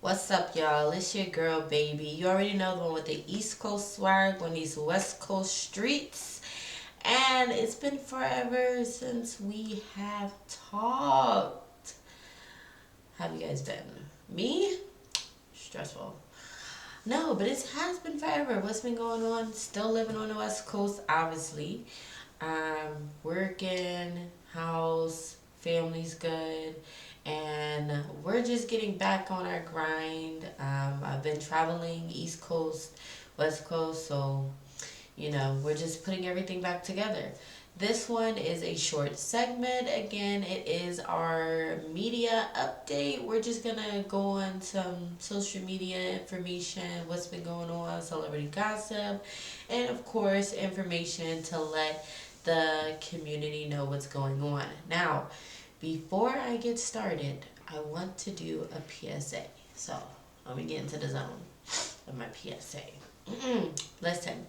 What's up, y'all? It's your girl, baby. You already know the one with the East Coast swag on these West Coast streets. And it's been forever since we have talked. How have you guys been? Me? Stressful. No, but it has been forever. What's been going on? Still living on the West Coast, obviously. Working, house, family's good, and we're just getting back on our grind. I've been traveling East Coast, West Coast, so we're just putting everything back together. This one is a short segment. Again, it is our media update. We're just gonna go on some social media information, what's been going on, celebrity gossip, and of course, information to let the community know what's going on. Now, before I get started, I want to do a PSA. So, let me get into the zone of my PSA. Listen,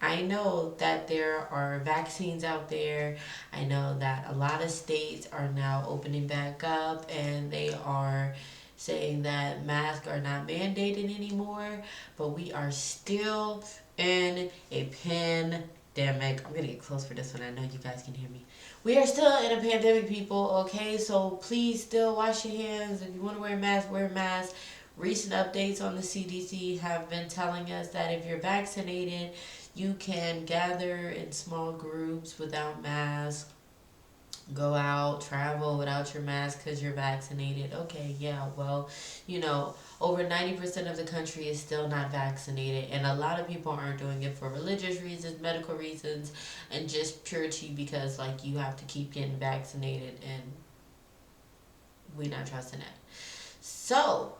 I know that there are vaccines out there. I know that a lot of states are now opening back up and they are saying that masks are not mandated anymore, but we are still in a pandemic. I'm gonna get close for this one. I know you guys can hear me. We are still in a pandemic, people, okay? So please still wash your hands. If you want to wear a mask, wear a mask. Recent updates on the CDC have been telling us that if you're vaccinated, you can gather in small groups without masks, go out, travel without your mask because you're vaccinated. Okay, yeah, well, over 90% of the country is still not vaccinated, and a lot of people aren't doing it for religious reasons, medical reasons, and just purity because, like, you have to keep getting vaccinated, and we not trusting that. So,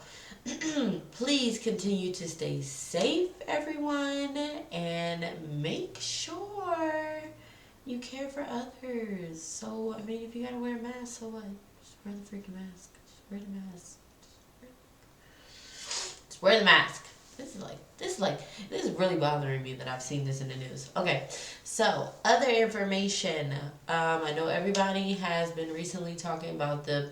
please continue to stay safe, everyone, and make sure you care for others. So, I mean, if you gotta wear a mask, so what? Just wear the freaking mask. Just wear the mask. Just wear the mask. This is really bothering me that I've seen this in the news. Okay, so other information. I know everybody has been recently talking about the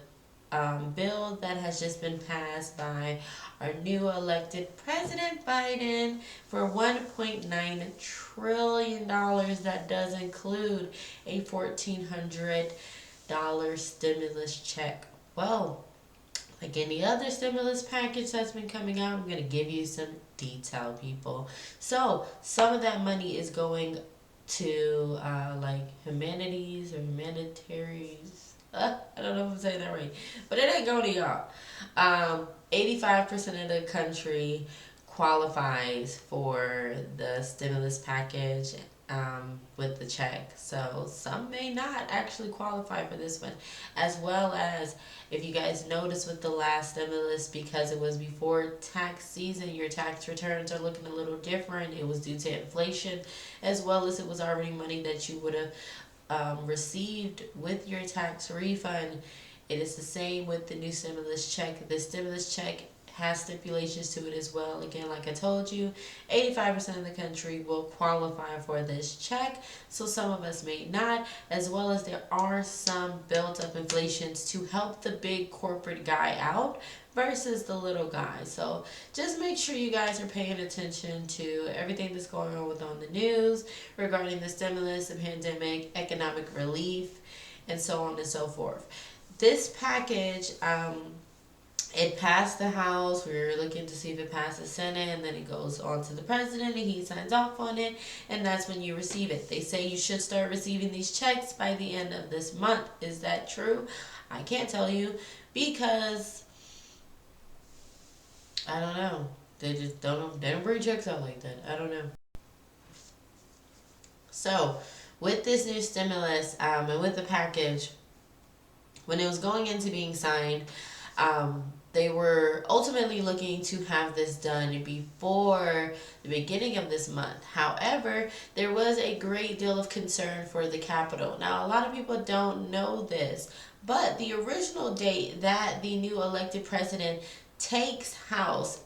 bill that has just been passed by our new elected President Biden for $1.9 trillion. That does include a $1,400 stimulus check. Well, like any other stimulus package that's been coming out, I'm going to give you some detail, people. So, some of that money is going to like humanities or humanitarians. I don't know if I'm saying that right, but it ain't going to y'all. 85% of the country qualifies for the stimulus package with the check. So some may not actually qualify for this one. As well as, if you guys notice with the last stimulus, because it was before tax season, your tax returns are looking a little different. It was due to inflation, as well as it was already money that you would have received with your tax refund. It is the same with the new stimulus check. The stimulus check has stipulations to it as well. Again, like I told you, 85% of the country will qualify for this check. So some of us may not, as well as there are some built up inflations to help the big corporate guy out versus the little guy. So just make sure you guys are paying attention to everything that's going on the news regarding the stimulus, the pandemic, economic relief, and so on and so forth. This package, it passed the House. We were looking to see if it passed the Senate, and then it goes on to the president, and he signs off on it, and that's when you receive it. They say you should start receiving these checks by the end of this month. Is that true? I can't tell you because I don't know. They just don't. They don't bring checks out like that. I don't know. So, with this new stimulus and with the package, when it was going into being signed, they were ultimately looking to have this done before the beginning of this month. However, there was a great deal of concern for the Capitol. Now, a lot of people don't know this, but the original date that the new elected president takes house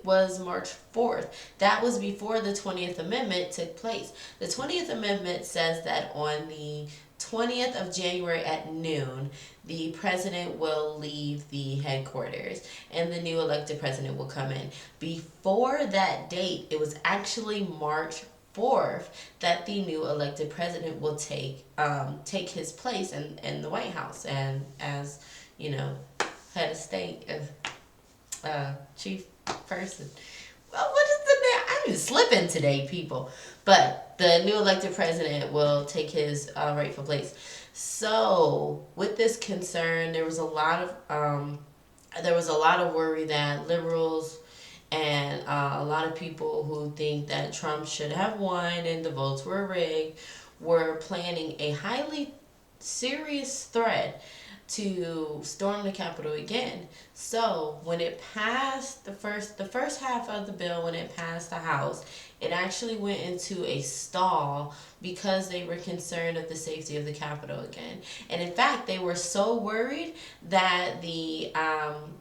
was March 4th. That was before the 20th Amendment took place. The 20th Amendment says that on the 20th of January at noon, the president will leave the headquarters and the new elected president will come in. Before that date, it was actually March 4th that the new elected president will take his place in the White House and as you know head of state chief person. Well, what is the name? I'm just slipping today, people. But the new elected president will take his rightful place. So, with this concern, there was a lot of worry that liberals and a lot of people who think that Trump should have won and the votes were rigged were planning a highly serious threat to storm the Capitol again. So when it passed the first half of the bill, when it passed the House, it actually went into a stall because they were concerned of the safety of the Capitol again. And in fact, they were so worried that the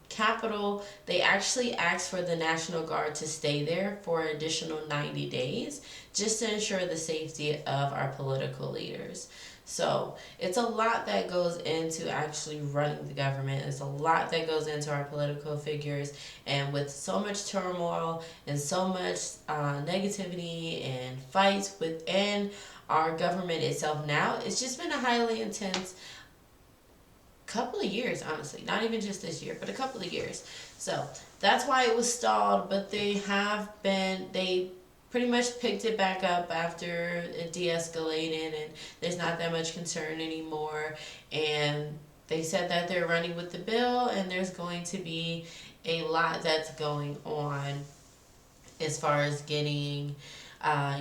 Capitol, they actually asked for the National Guard to stay there for an additional 90 days just to ensure the safety of our political leaders. So it's a lot that goes into actually running the government. It's a lot that goes into our political figures. And with so much turmoil and so much negativity and fights within our government itself now, it's just been a highly intense couple of years, honestly. Not even just this year, but a couple of years. So that's why it was stalled. But they pretty much picked it back up after it de-escalated and there's not that much concern anymore, and they said that they're running with the bill and there's going to be a lot that's going on as far as getting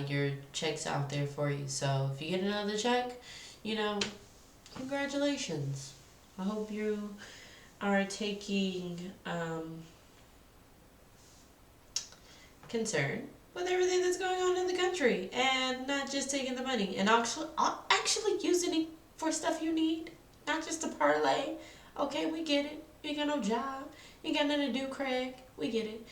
your checks out there for you. So if you get another check, congratulations. I hope you are taking concern with everything that's going on in the country and not just taking the money and actually using it for stuff you need, not just a parlay. Okay, we get it. You ain't got no job. You ain't got nothing to do, Craig. We get it.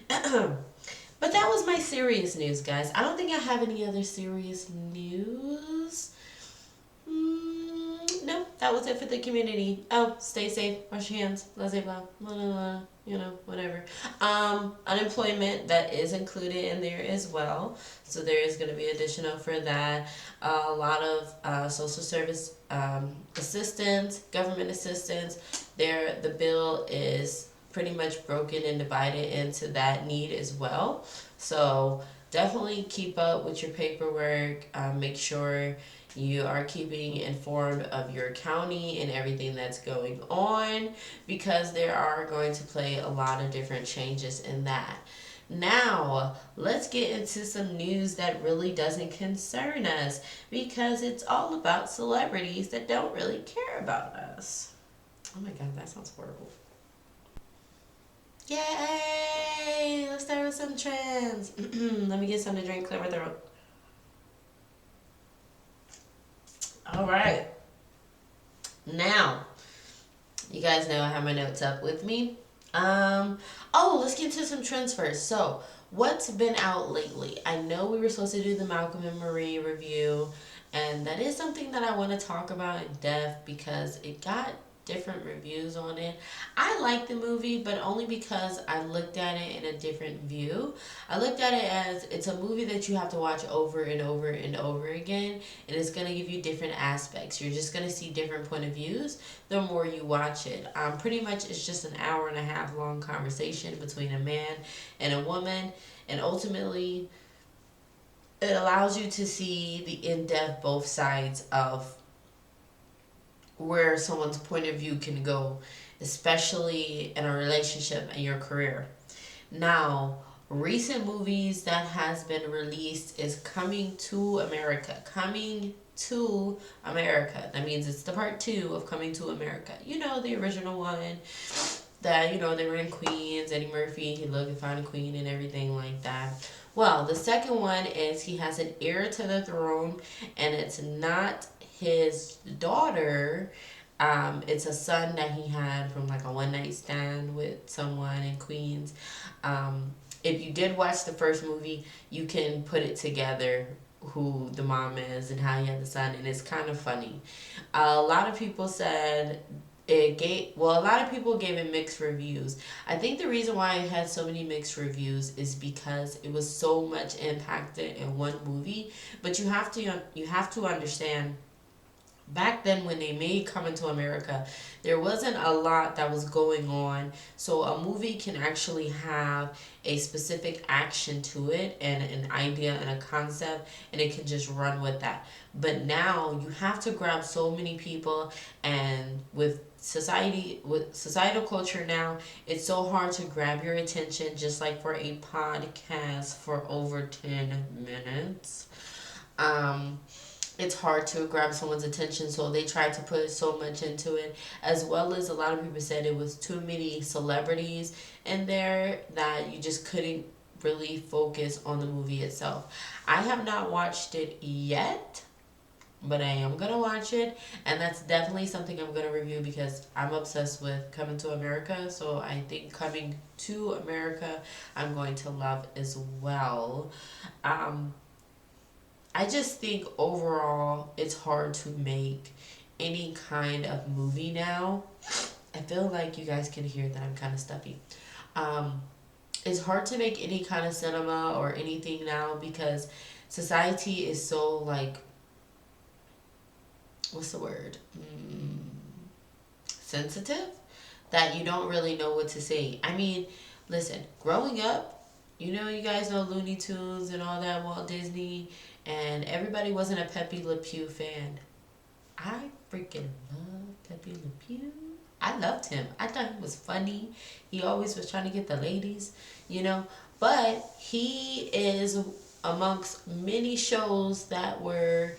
But that was my serious news, guys. I don't think I have any other serious news. No, that was it for the community. Oh, stay safe, wash your hands, blah, blah, blah, blah, whatever. Unemployment, that is included in there as well. So there is going to be additional for that. A lot of social service assistance, government assistance. The bill is pretty much broken and divided into that need as well. So definitely keep up with your paperwork. Make sure you are keeping informed of your county and everything that's going on, because there are going to play a lot of different changes in that. Now, let's get into some news that really doesn't concern us, because it's all about celebrities that don't really care about us. Oh my god, that sounds horrible. Yay! Let's start with some trends. Let me get some to drink, clear my throat. All right. Now, you guys know I have my notes up with me. Let's get into some trends first. So, what's been out lately? I know we were supposed to do the Malcolm and Marie review, and that is something that I want to talk about in depth because it got different reviews on it. I like the movie, but only because I looked at it in a different view. I looked at it as it's a movie that you have to watch over and over and over again, and it's going to give you different aspects. You're just going to see different point of views the more you watch it. Pretty much it's just an hour and a half long conversation between a man and a woman, and ultimately it allows you to see the in-depth both sides of where someone's point of view can go, especially in a relationship and your career. Now, recent movies that has been released is Coming to America. Coming to America. That means it's the part 2 of Coming to America. The original one that, they were in Queens, Eddie Murphy, he looked and found a queen and everything like that. Well, the second one is he has an heir to the throne, and it's not his daughter. It's a son that he had from like a one night stand with someone in Queens. If you did watch the first movie, you can put it together who the mom is and how he had the son, and it's kind of funny. A lot of people said a lot of people gave it mixed reviews. I think the reason why it had so many mixed reviews is because it was so much impacted in one movie. But you have to understand, back then when they made Coming to America, there wasn't a lot that was going on. So a movie can actually have a specific action to it and an idea and a concept, and it can just run with that. But now you have to grab so many people, and with societal culture now, it's so hard to grab your attention, just like for a podcast for over 10 minutes. Um, it's hard to grab someone's attention, so they tried to put so much into it, as well as a lot of people said it was too many celebrities in there that you just couldn't really focus on the movie itself. I have not watched it yet, but I am gonna watch it, and that's definitely something I'm gonna review because I'm obsessed with Coming to America. So I think Coming to America I'm going to love as well. Um, I just think overall it's hard to make any kind of movie now. I feel like you guys can hear that I'm kind of stuffy. Um, it's hard to make any kind of cinema or anything now because society is so like, what's the word? Sensitive, that you don't really know what to say. I mean, listen, growing up, you guys know Looney Tunes and all that, Walt Disney, and everybody wasn't a Pepe Le Pew fan. I freaking love Pepe Le Pew. I loved him. I thought he was funny. He always was trying to get the ladies, you know. But he is amongst many shows that were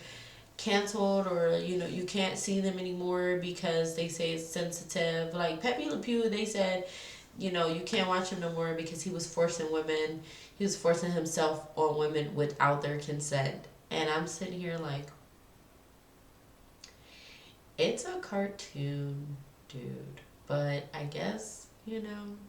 canceled, or you can't see them anymore because they say it's sensitive. Like Pepe Le Pew, they said you can't watch him no more because he was forcing himself on women without their consent. And I'm sitting here like, it's a cartoon, dude. But I guess,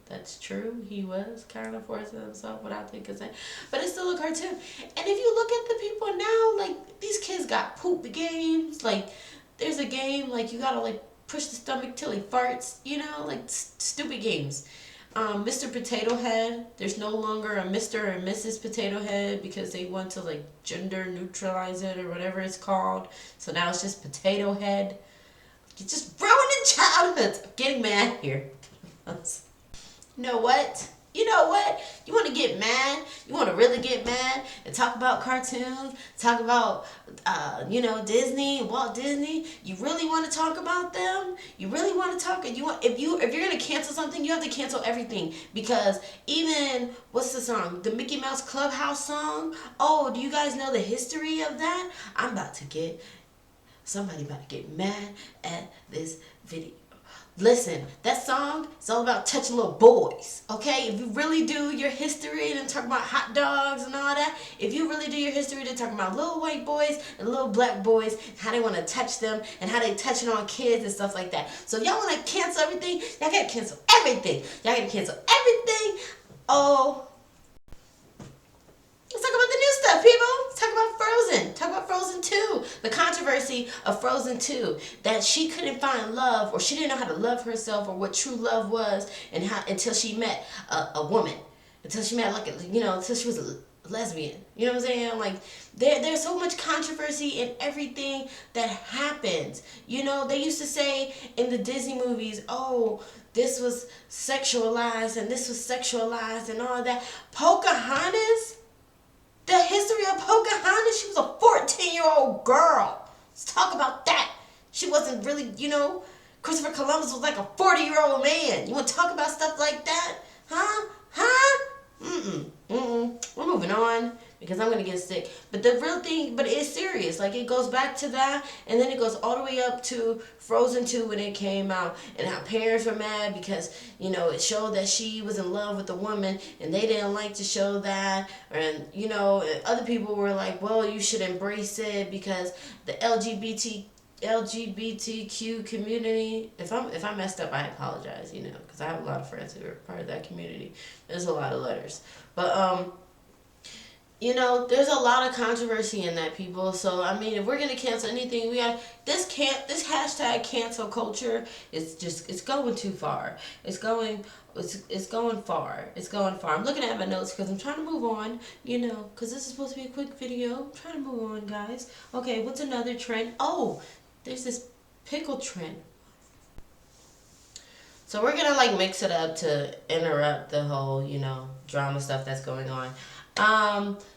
that's true. He was kind of forcing himself without their consent. But it's still a cartoon. And if you look at the people now, like, these kids got poop games. Like, there's a game, like, you gotta, like, push the stomach till he farts, like, stupid games. Mr. Potato Head, there's no longer a Mr. or Mrs. Potato Head because they want to, like, gender neutralize it or whatever it's called. So now it's just Potato Head. You're just ruining childhoods. I'm getting mad here. You know what? You know what? You want to get mad? You want to really get mad and talk about cartoons? Talk about, Disney, Walt Disney? You really want to talk about them? You really want to talk? If you're gonna cancel something, you have to cancel everything, because even what's the song? The Mickey Mouse Clubhouse song. Oh, do you guys know the history of that? Somebody about to get mad at this video. Listen, that song is all about touching little boys, okay? If you really do your history and talk about hot dogs and all that, if you really do your history, to talk about little white boys and little black boys, how they want to touch them and how they touching on kids and stuff like that. So if y'all want to cancel everything, y'all got to cancel everything. Y'all got to cancel everything. Oh, let's talk about the new stuff, people. Let's talk about Frozen. Talk about Frozen 2. The controversy of Frozen 2. That she couldn't find love, or she didn't know how to love herself, or what true love was, and how until she met a woman. Until she met, until she was a lesbian. You know what I'm saying? Like, there's so much controversy in everything that happens. They used to say in the Disney movies, oh, this was sexualized and this was sexualized and all that. Pocahontas? The history of Pocahontas, she was a 14-year-old girl. Let's talk about that. She wasn't really, Christopher Columbus was like a 40-year-old man. You want to talk about stuff like that? Huh? Huh? We're moving on because I'm going to get sick. But the real thing, but it's serious. Like, it goes back to that, and then it goes all the way up to Frozen 2 when it came out, and how parents were mad because, it showed that she was in love with a woman, and they didn't like to show that. And, other people were like, well, you should embrace it because the LGBTQ community. If I messed up, I apologize, because I have a lot of friends who are part of that community. There's a lot of letters. But there's a lot of controversy in that, people. So I mean, if we're gonna cancel anything, we got this hashtag cancel culture is just, it's going too far. It's going far. It's going far. I'm looking at my notes because I'm trying to move on. Because this is supposed to be a quick video. I'm trying to move on, guys. Okay, what's another trend? Oh, there's this pickle trend. So we're gonna like mix it up to interrupt the whole, drama stuff that's going on.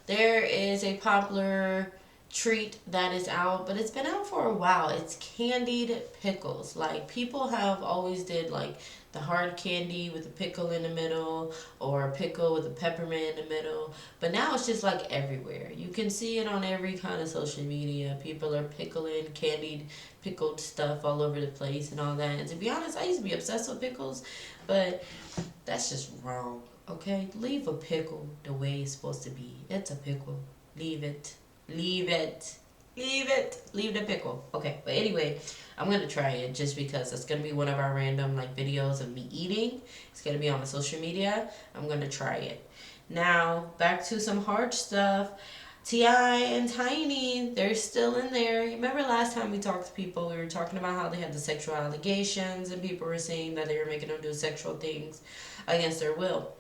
There is a popular treat that is out, but it's been out for a while. It's candied pickles. Like, people have always did like the hard candy with a pickle in the middle, or a pickle with a peppermint in the middle. But now it's just like everywhere. You can see it on every kind of social media. People are pickling candied pickled stuff all over the place and all that. And to be honest, I used to be obsessed with pickles, but that's just wrong. Okay, leave a pickle the way it's supposed to be. It's a pickle. Leave it. Leave it. Leave it. Leave the pickle. Okay, but anyway, I'm gonna try it just because it's gonna be one of our random like videos of me eating. It's gonna be on my social media. I'm gonna try it. Now back to some hard stuff. T.I. and Tiny, they're still in there. You remember last time we talked to people, we were talking about how they had the sexual allegations and people were saying that they were making them do sexual things against their will.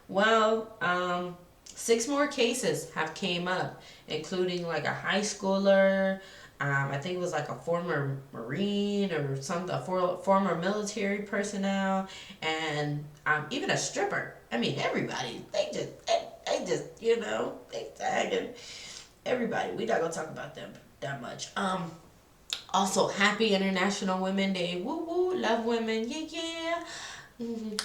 Well, 6 more cases have came up, including like a high schooler. I think it was like a former Marine or something, a former military personnel, and even a stripper. I mean, everybody. They just, they tagging everybody. We not gonna talk about them that much. Also, happy International Women Day. Woo woo, love women. Yeah, yeah.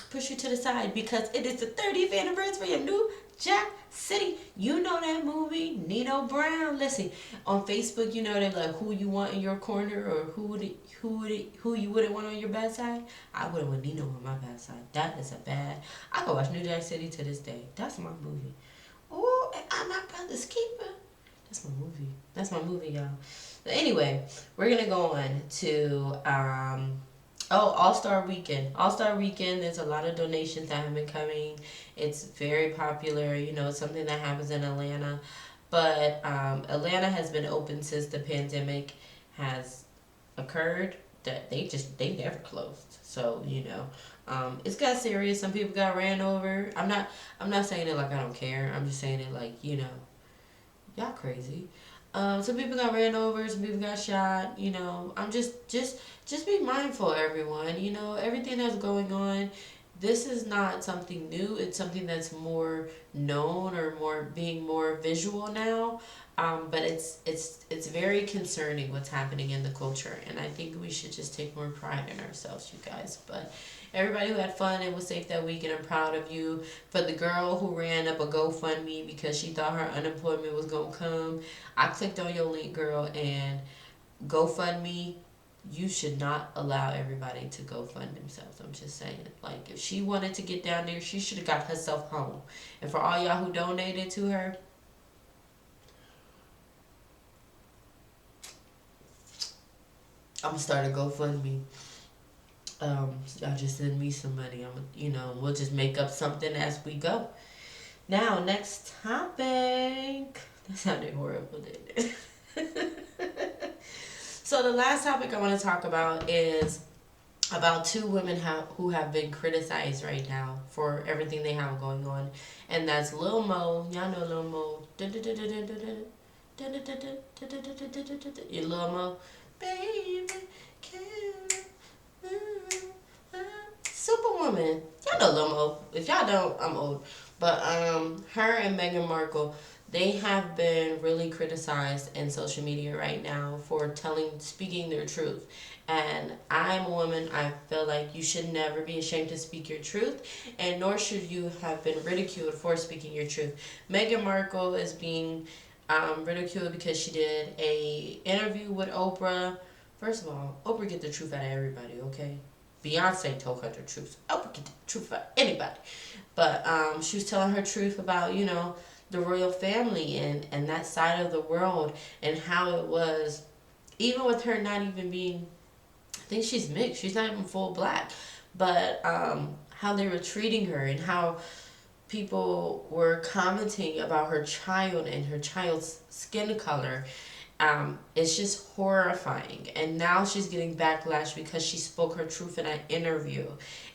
Push you to the side because it is the 30th anniversary of New Jack City. You know that movie, Nino Brown. Listen, on Facebook, they're like, who you want in your corner, or who you wouldn't want on your bad side. I wouldn't want Nino on my bad side. That is a bad. I go watch New Jack City to this day. That's my movie. Oh, and I'm my brother's keeper. That's my movie. That's my movie, y'all. But anyway, we're gonna go on to All-Star Weekend. All-Star Weekend, there's a lot of donations that have been coming. It's very popular. It's something that happens in Atlanta. But Atlanta has been open since the pandemic has occurred. That they never closed. So, it's got serious. Some people got ran over. I'm not saying it like I don't care. I'm just saying it like, y'all crazy. Some people got ran over, some people got shot. I'm just be mindful, everyone. Everything that's going on. This is not something new. It's something that's more known, or being more visual now. But it's very concerning what's happening in the culture, and I think we should just take more pride in ourselves, you guys. But everybody who had fun and was safe that week, and I'm proud of you. For the girl who ran up a GoFundMe because she thought her unemployment was gonna come, I clicked on your link, girl, and GoFundMe. You should not allow everybody to go fund themselves. I'm just saying. Like, if she wanted to get down there, she should have got herself home. And for all y'all who donated to her, I'm gonna start a GoFundMe. Y'all just send me some money. We'll just make up something as we go. Now, next topic. That sounded horrible, didn't it? So the last topic I want to talk about is about 2 women who have been criticized right now for everything they have going on, and that's Lil Mo. Y'all know Lil Mo. You Lil Mo, baby, Superwoman. Y'all know Lil Mo. If y'all don't, I'm old. But her and Meghan Markle, they have been really criticized in social media right now for speaking their truth. And I'm a woman. I feel like you should never be ashamed to speak your truth, and nor should you have been ridiculed for speaking your truth. Meghan Markle is being ridiculed because she did a interview with Oprah. First of all, Oprah get the truth out of everybody, okay? Beyonce told her the truth. Oprah get the truth out of anybody. But she was telling her truth about, the royal family and that side of the world, and how it was, even with her not even being, I think she's mixed, she's not even full black, but how they were treating her, and how people were commenting about her child and her child's skin color. It's just horrifying. And now she's getting backlash because she spoke her truth in an interview.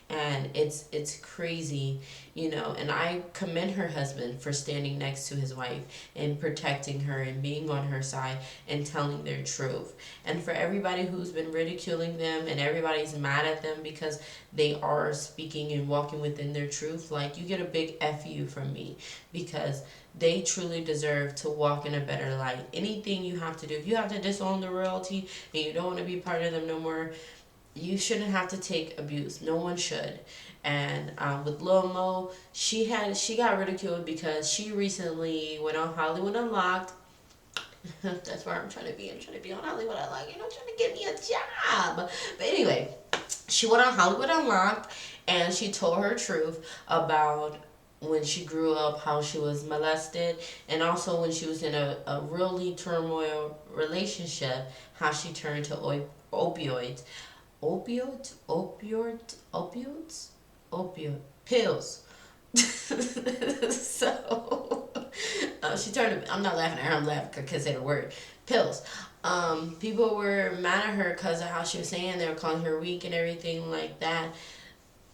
And it's crazy, you know. And I commend her husband for standing next to his wife and protecting her and being on her side and telling their truth. And for everybody who's been ridiculing them and everybody's mad at them because they are speaking and walking within their truth, like, you get a big F you from me, because they truly deserve to walk in a better light. Anything you have to do, if you have to disown the royalty and you don't want to be part of them no more, you shouldn't have to take abuse. No one should. And with Lil Mo, she got ridiculed because she recently went on Hollywood Unlocked. That's where I'm trying to be. I'm trying to be on Hollywood Unlocked. You know, trying to get me a job. But anyway, she went on Hollywood Unlocked and she told her truth about when she grew up, how she was molested, and also when she was in a really turmoil relationship, how she turned to opioids. Opioid pills. So she turned. I'm not laughing at her. I'm laughing because I can't say the word pills. People were mad at her because of how she was saying, they were calling her weak and everything like that.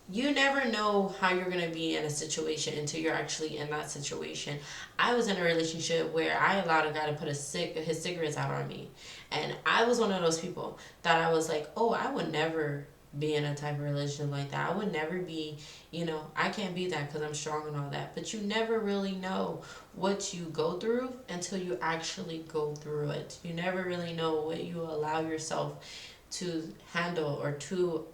You never know how you're going to be in a situation until you're actually in that situation. I was in a relationship where I allowed a guy to put his cigarettes out on me. And I was one of those people that I was like, oh, I would never be in a type of relationship like that. I would never be, I can't be that because I'm strong and all that. But you never really know what you go through until you actually go through it. You never really know what you allow yourself to handle or to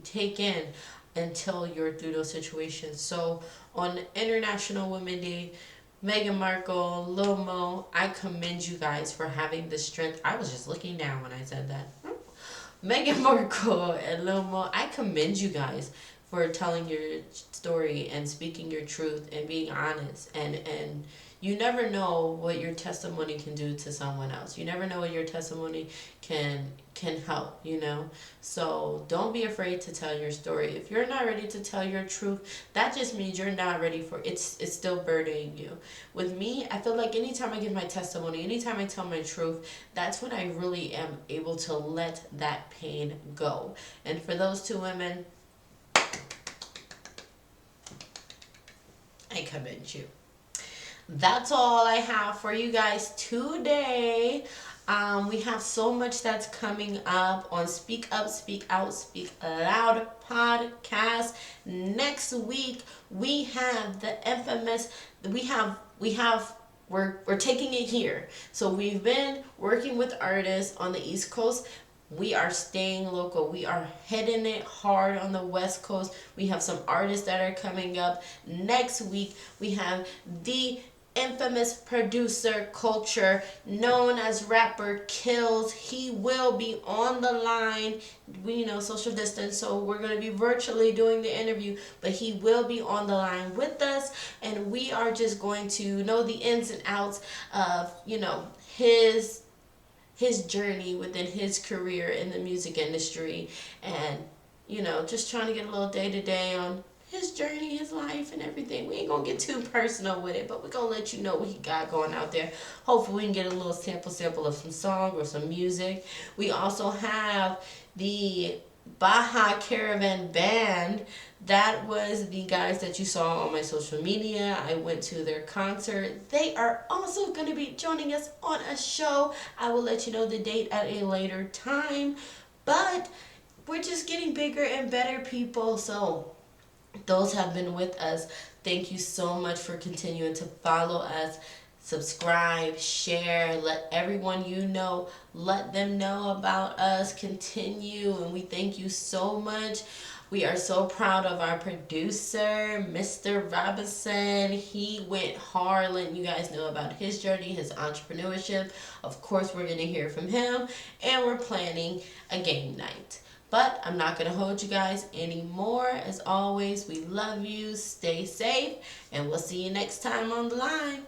take in until you're through those situations. So on International Women's Day, Meghan Markle, Lil Mo, I commend you guys for having the strength. I was just looking down when I said that. Meghan Markle and Lil Mo, I commend you guys for telling your story and speaking your truth and being honest. And you never know what your testimony can do to someone else. You never know what your testimony can help, So don't be afraid to tell your story. If you're not ready to tell your truth, that just means you're not ready for it's still burdening you. With me, I feel like anytime I give my testimony, anytime I tell my truth, that's when I really am able to let that pain go. And for those two women, I commend you. That's all I have for you guys today. We have so much that's coming up on Speak Up, Speak Out, Speak Loud podcast. Next week we have the infamous. We're taking it here. So we've been working with artists on the East Coast. We are staying local. We are hitting it hard on the West Coast. We have some artists that are coming up. Next week, we have the infamous producer Culture, known as Rapper Kills. He will be on the line. We social distance, so we're going to be virtually doing the interview, but he will be on the line with us, and we are just going to know the ins and outs of his journey within his career in the music industry, and just trying to get a little day-to-day on his journey, his life, and everything. We ain't gonna get too personal with it, but we're gonna let you know what he got going out there. Hopefully we can get a little sample of some song or some music. We also have the Baja Caravan Band. That was the guys that you saw on my social media. I went to their concert. They are also going to be joining us on a show. I will let you know the date at a later time. But we're just getting bigger and better, people. So those have been with us. Thank you so much for continuing to follow us. Subscribe, share, let everyone let them know about us. Continue, and we thank you so much. We are so proud of our producer, Mr. Robinson. He went hard letting you guys know about his journey, his entrepreneurship. Of course, we're going to hear from him, and we're planning a game night. But I'm not going to hold you guys anymore. As always, we love you. Stay safe, and we'll see you next time on the line.